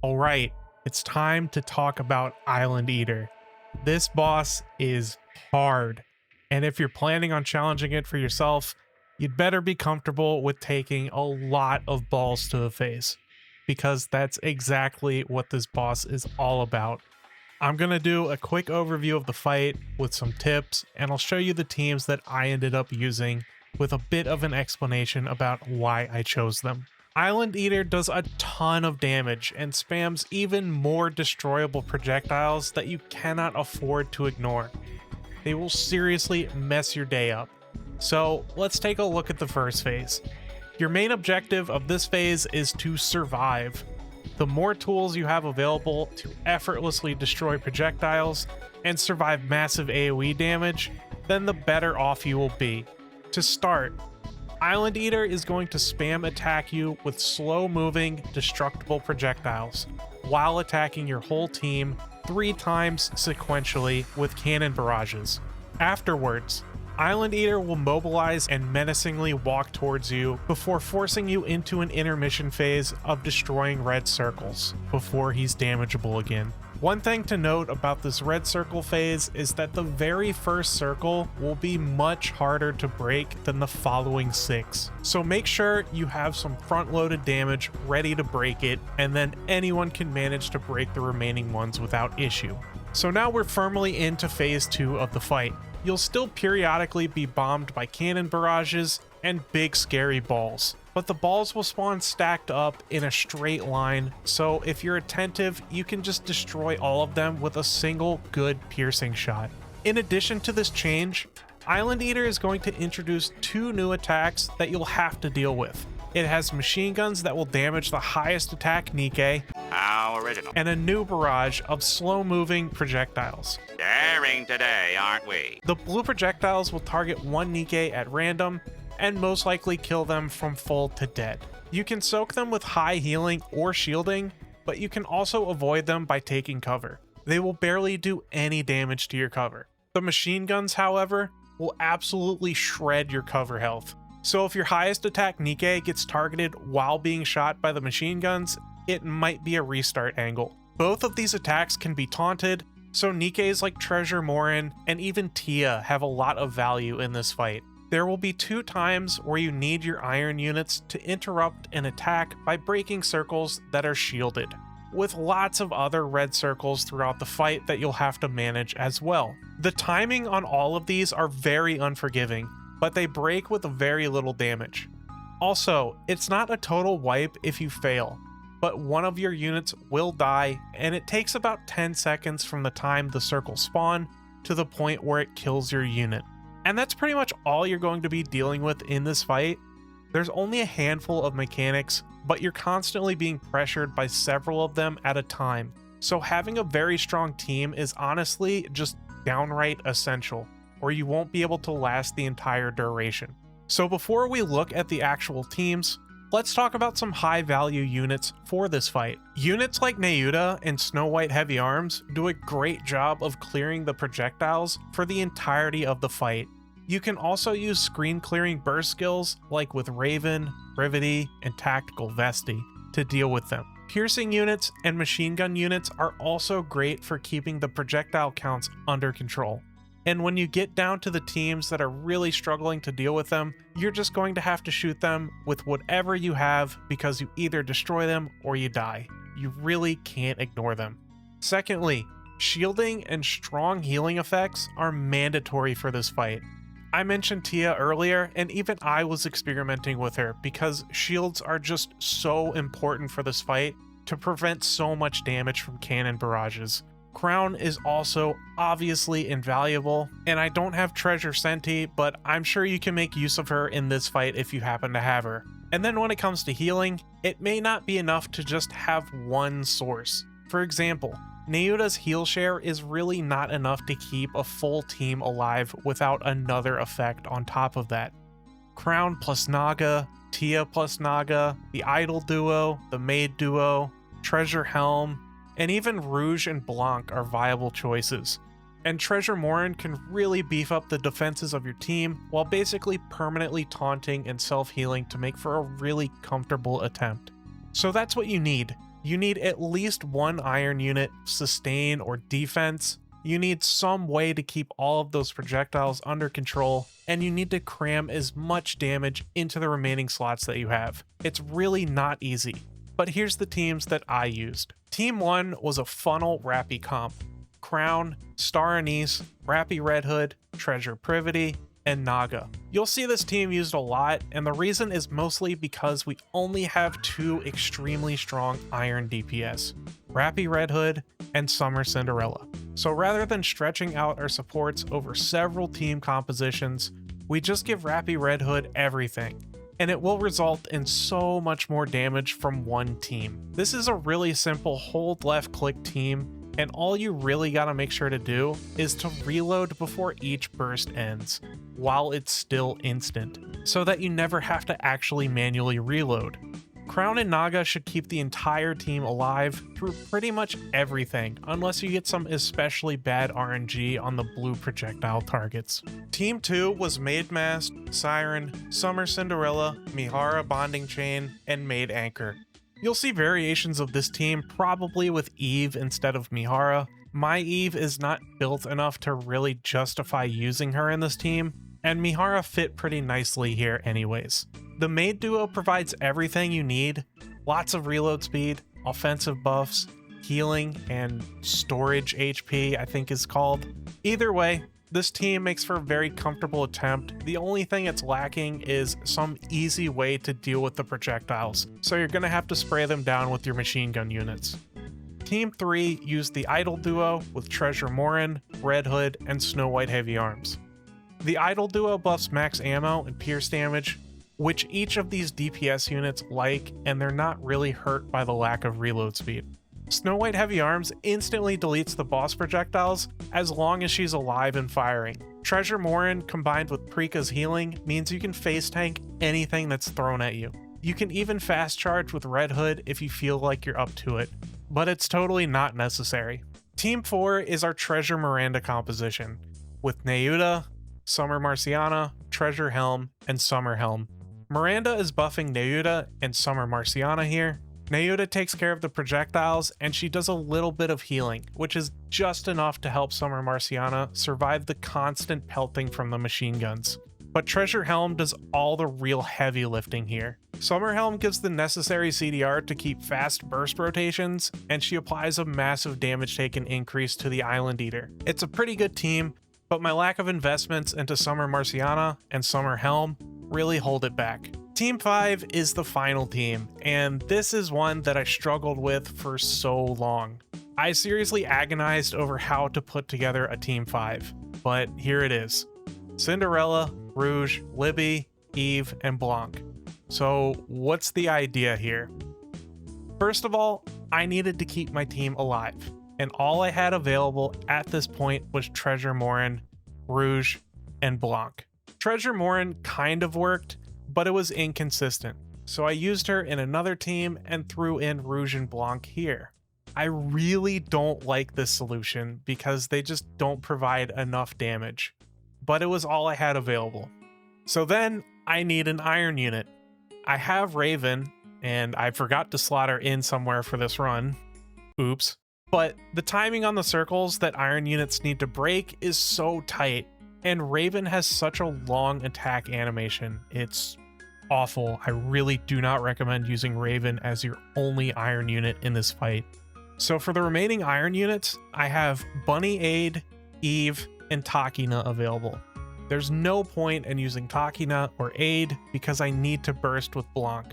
Alright, it's time to talk about Island Eater. This boss is hard, and if you're planning on challenging it for yourself, you'd better be comfortable with taking a lot of balls to the face, because that's exactly what this boss is all about. I'm going to do a quick overview of the fight with some tips, and I'll show you the teams that I ended up using with a bit of an explanation about why I chose them. Island Eater does a ton of damage and spams even more destroyable projectiles that you cannot afford to ignore. They will seriously mess your day up. So let's take a look at the first phase. Your main objective of this phase is to survive. The more tools you have available to effortlessly destroy projectiles and survive massive AoE damage, then the better off you will be. To start, Island Eater is going to spam attack you with slow-moving, destructible projectiles, while attacking your whole team 3 times sequentially with cannon barrages. Afterwards, Island Eater will mobilize and menacingly walk towards you before forcing you into an intermission phase of destroying red circles, before he's damageable again. One thing to note about this red circle phase is that the very first circle will be much harder to break than the following 6. So make sure you have some front-loaded damage ready to break it, and then anyone can manage to break the remaining ones without issue. So now we're firmly into phase 2 of the fight. You'll still periodically be bombed by cannon barrages and big scary balls, but the balls will spawn stacked up in a straight line, so if you're attentive, you can just destroy all of them with a single good piercing shot. In addition to this change, Island Eater is going to introduce 2 new attacks that you'll have to deal with. It has machine guns that will damage the highest attack NIKKE, How original. and a new barrage of slow-moving projectiles. Daring today, aren't we? The blue projectiles will target one NIKKE at random, and most likely kill them from full to dead. You can soak them with high healing or shielding, but you can also avoid them by taking cover. They will barely do any damage to your cover. The machine guns, however, will absolutely shred your cover health. So if your highest attack NIKKE gets targeted while being shot by the machine guns, it might be a restart angle. Both of these attacks can be taunted, so NIKKEs like Treasure Morin and even Tia have a lot of value in this fight. There will be 2 times where you need your iron units to interrupt an attack by breaking circles that are shielded, with lots of other red circles throughout the fight that you'll have to manage as well. The timing on all of these are very unforgiving, but they break with very little damage. Also, it's not a total wipe if you fail, but one of your units will die, and it takes about 10 seconds from the time the circles spawn to the point where it kills your unit. And that's pretty much all you're going to be dealing with in this fight. There's only a handful of mechanics, but you're constantly being pressured by several of them at a time. So having a very strong team is honestly just downright essential, or you won't be able to last the entire duration. So before we look at the actual teams, let's talk about some high value units for this fight. Units like NIKKE and Snow White Heavy Arms do a great job of clearing the projectiles for the entirety of the fight. You can also use screen clearing burst skills like with Raven, Rivety, and Tactical Vesti to deal with them. Piercing units and machine gun units are also great for keeping the projectile counts under control. And when you get down to the teams that are really struggling to deal with them, you're just going to have to shoot them with whatever you have because you either destroy them or you die. You really can't ignore them. Secondly, shielding and strong healing effects are mandatory for this fight. I mentioned Tia earlier, and even I was experimenting with her because shields are just so important for this fight to prevent so much damage from cannon barrages. Crown is also obviously invaluable, and I don't have Treasure Senti, but I'm sure you can make use of her in this fight if you happen to have her. And then when it comes to healing, it may not be enough to just have one source. For example, NIKKE's heal share is really not enough to keep a full team alive without another effect on top of that. Crown plus Naga, Tia plus Naga, the Idol duo, the Maid duo, Treasure Helm, and even Rouge and Blanc are viable choices. And Treasure Morin can really beef up the defenses of your team while basically permanently taunting and self-healing to make for a really comfortable attempt. So that's what you need. You need at least one iron unit, sustain, or defense. You need some way to keep all of those projectiles under control, and you need to cram as much damage into the remaining slots that you have. It's really not easy. But here's the teams that I used. Team 1 was a funnel Rappy comp. Crown, Star Anise, Rappy Red Hood, Treasure Privity, and Naga. You'll see this team used a lot, and the reason is mostly because we only have 2 extremely strong iron DPS, Rappy Red Hood and Summer Cinderella. So rather than stretching out our supports over several team compositions, we just give Rappy Red Hood everything, and it will result in so much more damage from one team. This is a really simple hold left click team, and all you really gotta make sure to do is to reload before each burst ends, while it's still instant, so that you never have to actually manually reload. Crown and Naga should keep the entire team alive through pretty much everything, unless you get some especially bad RNG on the blue projectile targets. Team 2 was Maid Mast, Siren, Summer Cinderella, Mihara Bonding Chain, and Maid Anchor. You'll see variations of this team probably with Eve instead of Mihara. My Eve is not built enough to really justify using her in this team, and Mihara fit pretty nicely here anyways. The Maid duo provides everything you need, lots of reload speed, offensive buffs, healing, and storage HP I think is called. Either way, this team makes for a very comfortable attempt. The only thing it's lacking is some easy way to deal with the projectiles, so you're gonna have to spray them down with your machine gun units. Team 3 used the Idol duo with Treasure Morin, Red Hood, and Snow White Heavy Arms. The Idol duo buffs max ammo and pierce damage, which each of these DPS units like, and they're not really hurt by the lack of reload speed. Snow White Heavy Arms instantly deletes the boss projectiles as long as she's alive and firing. Treasure Morin combined with Prika's healing means you can face tank anything that's thrown at you. You can even fast charge with Red Hood if you feel like you're up to it, but it's totally not necessary. Team 4 is our Treasure Miranda composition, with Neuda, Summer Marciana, Treasure Helm, and Summer Helm. Miranda is buffing Neuda and Summer Marciana here. Neuda takes care of the projectiles, and she does a little bit of healing, which is just enough to help Summer Marciana survive the constant pelting from the machine guns. But Treasure Helm does all the real heavy lifting here. Summer Helm gives the necessary CDR to keep fast burst rotations, and she applies a massive damage taken increase to the Island Eater. It's a pretty good team, but my lack of investments into Summer Marciana and Summer Helm really hold it back. Team 5 is the final team, and this is one that I struggled with for so long. I seriously agonized over how to put together a Team 5, but here it is. Cinderella, Rouge, Libby, Eve, and Blanc. So what's the idea here? First of all, I needed to keep my team alive, and all I had available at this point was Treasure Morin, Rouge, and Blanc. Treasure Morin kind of worked, but it was inconsistent, so I used her in another team and threw in Rouge and Blanc here. I really don't like this solution because they just don't provide enough damage, but it was all I had available. So then I need an iron unit. I have Raven, and I forgot to slot her in somewhere for this run. Oops. But the timing on the circles that iron units need to break is so tight, and Raven has such a long attack animation. It's awful. I really do not recommend using Raven as your only iron unit in this fight. So for the remaining iron units, I have Bunny Aid, Eve, and Takina available. There's no point in using Takina or Aid because I need to burst with Blanc.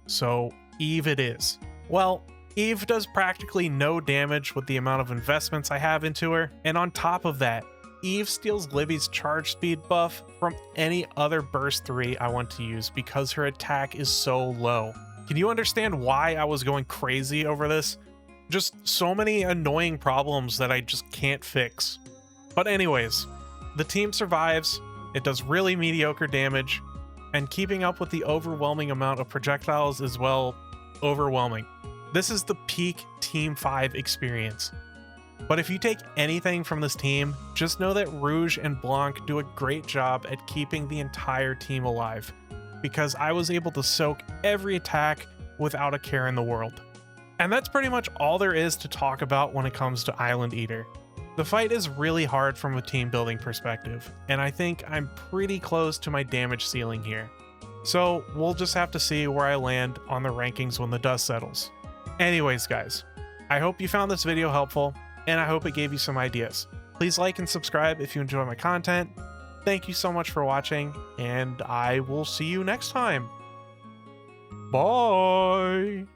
So Eve it is. Well, Eve does practically no damage with the amount of investments I have into her, and on top of that, Eve steals Libby's charge speed buff from any other burst 3 I want to use because her attack is so low. Can you understand why I was going crazy over this? Just so many annoying problems that I just can't fix. But anyways, the team survives, it does really mediocre damage, and keeping up with the overwhelming amount of projectiles is, well, overwhelming. This is the peak Team 5 experience. But if you take anything from this team, just know that Rouge and Blanc do a great job at keeping the entire team alive, because I was able to soak every attack without a care in the world. And that's pretty much all there is to talk about when it comes to Island Eater. The fight is really hard from a team building perspective, and I think I'm pretty close to my damage ceiling here. So we'll just have to see where I land on the rankings when the dust settles. Anyways guys, I hope you found this video helpful, and I hope it gave you some ideas. Please like and subscribe if you enjoy my content. Thank you so much for watching, and I will see you next time. Bye!